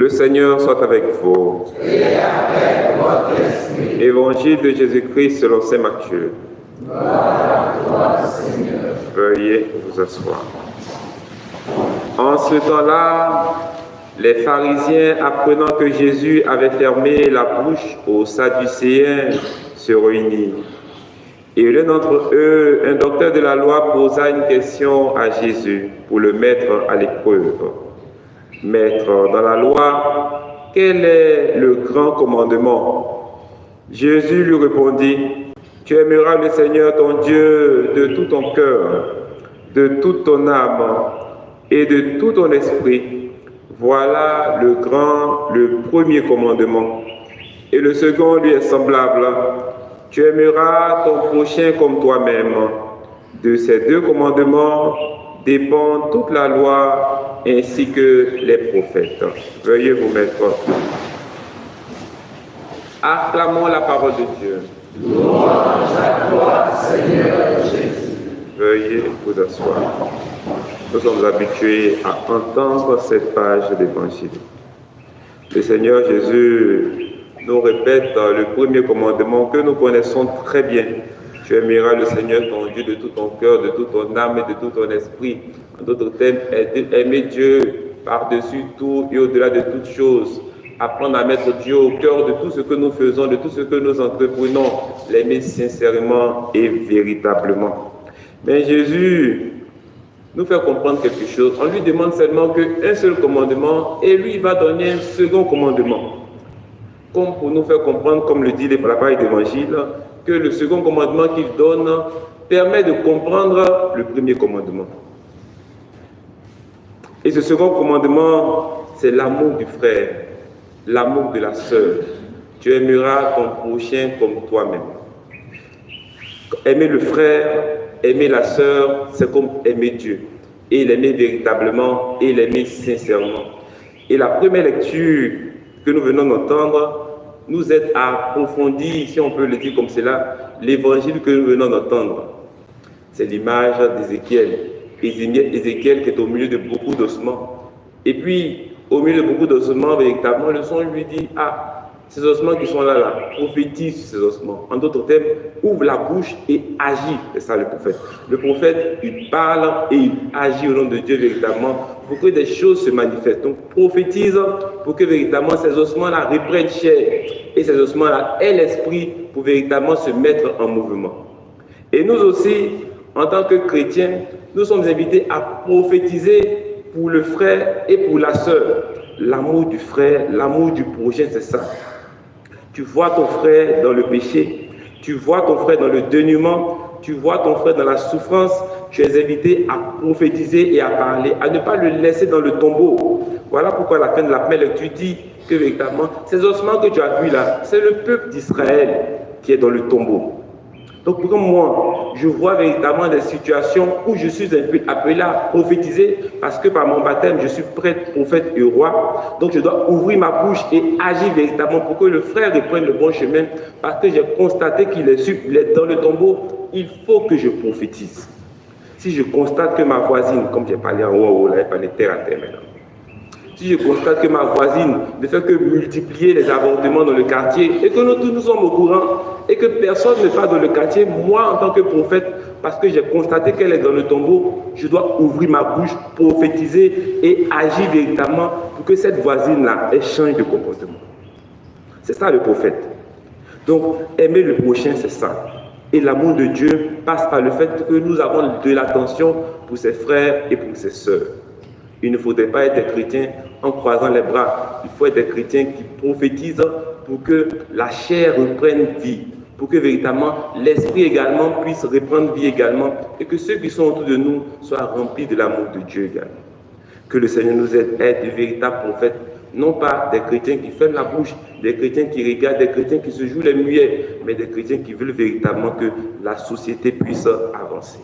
Le Seigneur soit avec vous. Et avec votre esprit. Évangile de Jésus-Christ selon saint Matthieu. Gloire à toi, Seigneur. Veuillez vous asseoir. En ce temps-là, les pharisiens, apprenant que Jésus avait fermé la bouche aux Sadducéens, se réunirent. Et l'un d'entre eux, un docteur de la loi, posa une question à Jésus pour le mettre à l'épreuve. Maître, dans la loi, quel est le grand commandement? Jésus lui répondit, tu aimeras le Seigneur ton Dieu de tout ton cœur, de toute ton âme et de tout ton esprit. Voilà le premier commandement. Et le second lui est semblable. Tu aimeras ton prochain comme toi-même. De ces deux commandements dépend toute la loi ainsi que les prophètes. Veuillez vous mettre. Acclamons la parole de Dieu. Louange à toi, Seigneur Jésus. Veuillez vous asseoir. Nous sommes habitués à entendre cette page d'évangile. Le Seigneur Jésus nous répète le premier commandement que nous connaissons très bien. Tu aimeras le Seigneur ton Dieu de tout ton cœur, de toute ton âme et de tout ton esprit. En d'autres termes, aimer Dieu par-dessus tout et au-delà de toutes choses. Apprendre à mettre Dieu au cœur de tout ce que nous faisons, de tout ce que nous entreprenons. L'aimer sincèrement et véritablement. Mais Jésus nous fait comprendre quelque chose. On lui demande seulement qu'un seul commandement et lui il va donner un second commandement. Comme pour nous faire comprendre, comme le dit la page d'évangile, que le second commandement qu'il donne permet de comprendre le premier commandement. Et ce second commandement, c'est l'amour du frère, l'amour de la sœur. Tu aimeras ton prochain comme toi-même. Aimer le frère, aimer la sœur, c'est comme aimer Dieu. Et l'aimer véritablement et l'aimer sincèrement. Et la première lecture que nous venons d'entendre nous aide à approfondir, si on peut le dire comme cela, l'évangile que nous venons d'entendre. C'est l'image d'Ézéchiel. Ézéchiel qui est au milieu de beaucoup d'ossements. Et puis, au milieu de beaucoup d'ossements, véritablement, le son lui dit, ces ossements qui sont là, prophétise sur ces ossements. En d'autres termes, ouvre la bouche et agit. C'est ça le prophète. Le prophète, il parle et il agit au nom de Dieu véritablement pour que des choses se manifestent. Donc, prophétise pour que véritablement ces ossements-là reprennent chair et ces ossements-là aient l'esprit pour véritablement se mettre en mouvement. Et nous aussi, en tant que chrétiens, nous sommes invités à prophétiser pour le frère et pour la sœur. L'amour du frère, l'amour du prochain, c'est ça. Tu vois ton frère dans le péché, tu vois ton frère dans le dénuement, tu vois ton frère dans la souffrance, tu es invité à prophétiser et à parler, à ne pas le laisser dans le tombeau. Voilà pourquoi à la fin de la première lecture dit que véritablement, ces ossements que tu as vus là, c'est le peuple d'Israël qui est dans le tombeau. Donc pour moi, je vois véritablement des situations où je suis appelé à prophétiser parce que par mon baptême, je suis prêtre, prophète et roi. Donc je dois ouvrir ma bouche et agir véritablement pour que le frère reprenne le bon chemin parce que j'ai constaté qu'il est dans le tombeau. Il faut que je prophétise. Si je constate que ma voisine, comme j'ai parlé en haut, là, j'ai parlé terre à terre maintenant. Si je constate que ma voisine ne fait que multiplier les avortements dans le quartier et que nous tous nous sommes au courant et que personne ne part dans le quartier, moi en tant que prophète, parce que j'ai constaté qu'elle est dans le tombeau, je dois ouvrir ma bouche, prophétiser et agir véritablement pour que cette voisine-là change de comportement. C'est ça le prophète. Donc aimer le prochain, c'est ça. Et l'amour de Dieu passe par le fait que nous avons de l'attention pour ses frères et pour ses sœurs. Il ne faudrait pas être des chrétiens en croisant les bras. Il faut être des chrétiens qui prophétisent pour que la chair reprenne vie, pour que véritablement l'esprit également puisse reprendre vie également et que ceux qui sont autour de nous soient remplis de l'amour de Dieu également. Que le Seigneur nous aide à être de véritables prophètes, non pas des chrétiens qui ferment la bouche, des chrétiens qui regardent, des chrétiens qui se jouent les muets, mais des chrétiens qui veulent véritablement que la société puisse avancer.